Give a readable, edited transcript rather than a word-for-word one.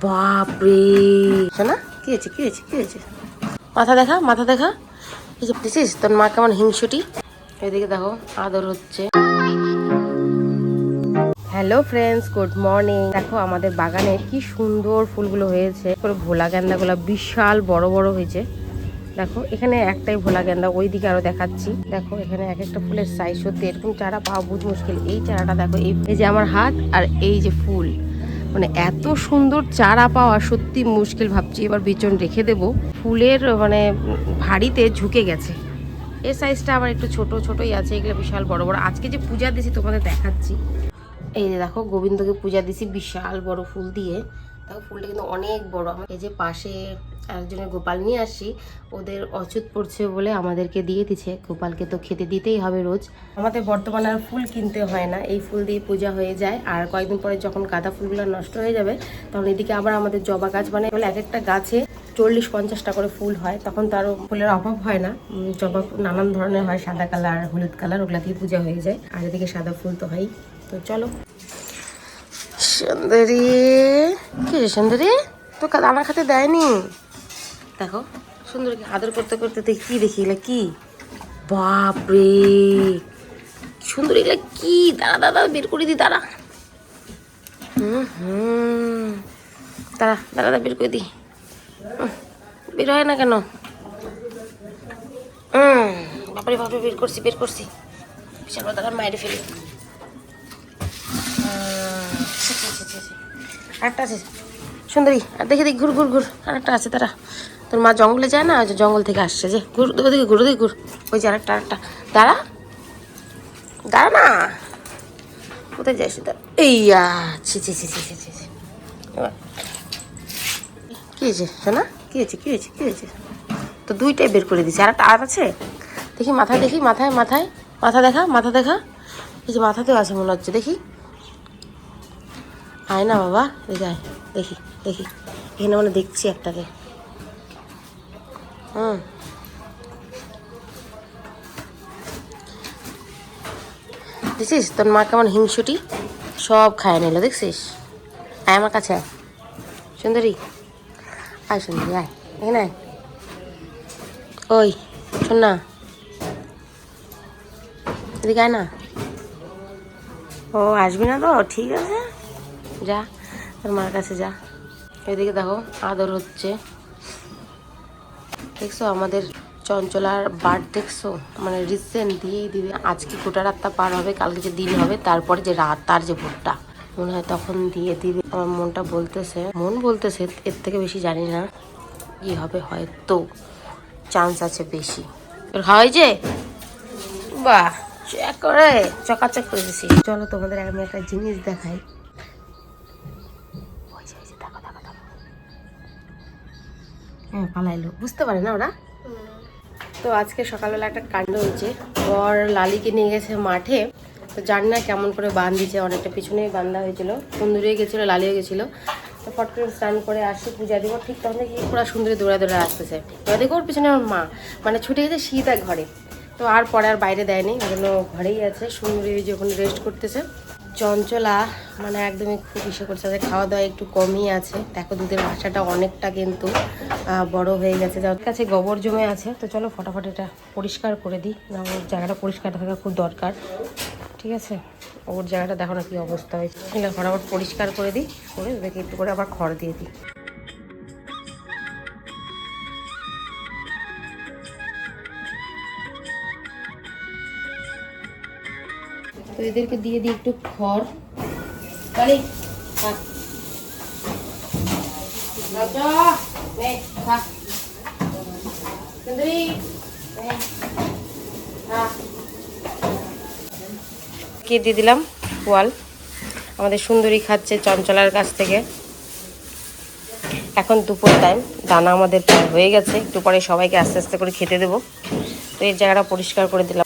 বাপরে শোনা কি হয়েছে কি হয়েছে কি হয়েছে? মাথা দেখা মাথা দেখা। এই যে দেখছিস তোর মা কেমন হিংসুটি। এদিকে দেখো আদর হচ্ছে। Hello friends, good morning. দেখো আমাদের বাগানে কি সুন্দর ফুলগুলো হয়েছে। পুরো ভোলা গেন্দাগুলো বিশাল বড় বড় হয়েছে। দেখো এখানে একটাই ভোলা গেন্দা, ওইদিকে আরো দেখাচ্ছি। দেখো এখানে এক একটা ফুলের সাইজ সত্যি এরকম চারা পাওয়া বহুত মুশকিল। এই চারাটা দেখো, এই যে আমার হাত আর এই যে ফুল, মানে এত সুন্দর চারা পাওয়া সত্যি মুশকিল। ভাবছি এবার বিচন রেখে দেব। ফুলের মানে ভারীতে ঝুঁকে গেছে। এই সাইজটা আবার একটু ছোট ছোটই আছে, এগুলো বিশাল বড় বড়। আজকে যে পূজা দিছি তোমাদের দেখাচ্ছি। এই যে দেখো গোবিন্দকে পূজা দিছি বিশাল বড় ফুল দিয়ে। দেখো ফুলটা কিন্তু অনেক বড়। এই যে পাশে আরেকজনের গোপাল নিয়ে আসি, ওদের অচ্যুত পড়ছে বলে আমাদেরকে দিয়ে দিচ্ছে। গোপালকে তো খেতে দিতেই হবে রোজ। আমাদের বর্তমানে আর ফুল কিনতে হয় না, এই ফুল দিয়ে পূজা হয়ে যায়। আর কয়েকদিন পরে যখন গাঁদা ফুলগুলো নষ্ট হয়ে যাবে, তখন এদিকে আবার আমাদের জবা গাছ বানাই বলে এক একটা গাছে 40-50টা করে ফুল হয়। তখন তো আরও ফুলের অভাব হয় না। জবা নানান ধরনের হয়, সাদা কালার, হলুদ কালার, ওগুলা দিয়ে পূজা হয়ে যায়। আর এদিকে সাদা ফুল তো হয়। তো চলো। সুন্দরী কি রে সুন্দরী, তো দানা খেতে দেয়নি। দেখো সুন্দরীকে আদর করতে করতে দেখি এগুলো কি। বাপরে সুন্দর, এগুলো কি? দাঁড়া দাদা বের করে দি, দাঁড়া। দাঁড়া দাঁড়া বের করে দি। বের হয় না কেন? বাপরে বাপরে বের করছি বের করছি। বিশাল দাঁড়া মাইরে ফেলি। আরেকটা আছে সুন্দরী, আর দেখে দেখি ঘুর ঘুর ঘুর। আরেকটা আছে, তারা তোর মা জঙ্গলে যায় না, ওই যে জঙ্গল থেকে আসছে, যে ঘুর ওদিকে ঘুর ওদিকে ঘুর। ওই যে আরেকটা আরেকটা। দাঁড়া দাঁড়া না, কোথায় যাইস? এই ছি ছি ছি ছি ছি ছি। কি হয়েছে শোনা? কি হয়েছে কি হয়েছে কি হয়েছে? তো দুইটাই বের করে দিছি, আরেকটা আর আছে। দেখি মাথায়, দেখি মাথায় মাথায় মাথা দেখা মাথা দেখা। এই যে মাথাতেও আছে মনে হচ্ছে, দেখি। আয় না বাবা, দেখি আয়, দেখি দেখি এখানে মানে দেখছি একটাকে। দেখছিস তোর মা কেমন হিংসুটি, সব খায় নিল দেখছিস। আয় আমার কাছে আয় সুন্দরী, আয় সুন্দরী আয় এখানে আয়। ওই শোন না, এদিকে আয় না। ও আসবি না তো, ঠিক আছে যা তোর মার কাছে যা। এদিকে দেখো আদর হচ্ছে। দেখছো আমাদের চঞ্চলার বার্থ, দেখছো মানে রিসেন্ট দিয়েই দিবে। আজকে গোটা রাতটা পার হবে, কালকে যে দিন হবে, তারপরে যে রাত, তার যে ভোরটা মনে হয় তখন দিয়ে দিবে। আমার মনটা বলতেছে, মন বলতেছে এর থেকে বেশি জানি না কি হবে, হয়তো চান্স আছে বেশি। তোর খাওয়াই যে বাহ চেক করে চকাচক করে দিছি। চলো তোমাদের আমি একটা জিনিস দেখাই। হ্যাঁ পালাইলো, বুঝতে পারে না ওরা। তো আজকে সকালবেলা একটা কাণ্ড হয়েছে। বর লালিকে নিয়ে গেছে মাঠে, তো জানি না কেমন করে বাঁধ দিয়েছে, অনেকটা পিছনেই বান্ধা হয়েছিল। সুন্দরী গেছিলো, লালিও গেছিলো। তো ফট করে স্নান করে আসি, পূজা দিব, ঠিক তখন কি পুরো সুন্দরী দৌড়া দৌড়া আসতেছে। এবার দেখো ওর পিছনে আমার মা মানে ছুটে গেছে সীতা ঘরে। তো আর পরে আর বাইরে দেয়নি, ওগুলো ঘরেই আছে। সুন্দরী যখন রেস্ট করতেছে। চঞ্চলা মানে একদমই খুব ইসে করছে, খাওয়া দাওয়া একটু কমই আছে। দেখো দুধের বাচ্চাটা অনেকটা কিন্তু বড় হয়ে গেছে, যার কাছে গোবর জমে আছে। তো চলো ফটাফট এটা পরিষ্কার করে দিই, না ওর জায়গাটা পরিষ্কার থাকা খুব দরকার। ঠিক আছে, ওর জায়গাটা দেখো না কি অবস্থা হয়েছে। এগুলো ফটাফট পরিষ্কার করে দিই, করে ওদেরকে একটু করে আবার খড় দিয়ে দিই। তো এদেরকে দিয়ে দিই একটু খড়। কে দিয়ে দিলাম পোয়াল। আমাদের সুন্দরী খাচ্ছে চঞ্চলার কাছ থেকে। এখন দুপুর টাইম, দানা আমাদের হয়ে গেছে, একটু পরে সবাইকে আস্তে আস্তে করে খেতে দেবো। তো এই জায়গাটা পরিষ্কার করে দিলাম।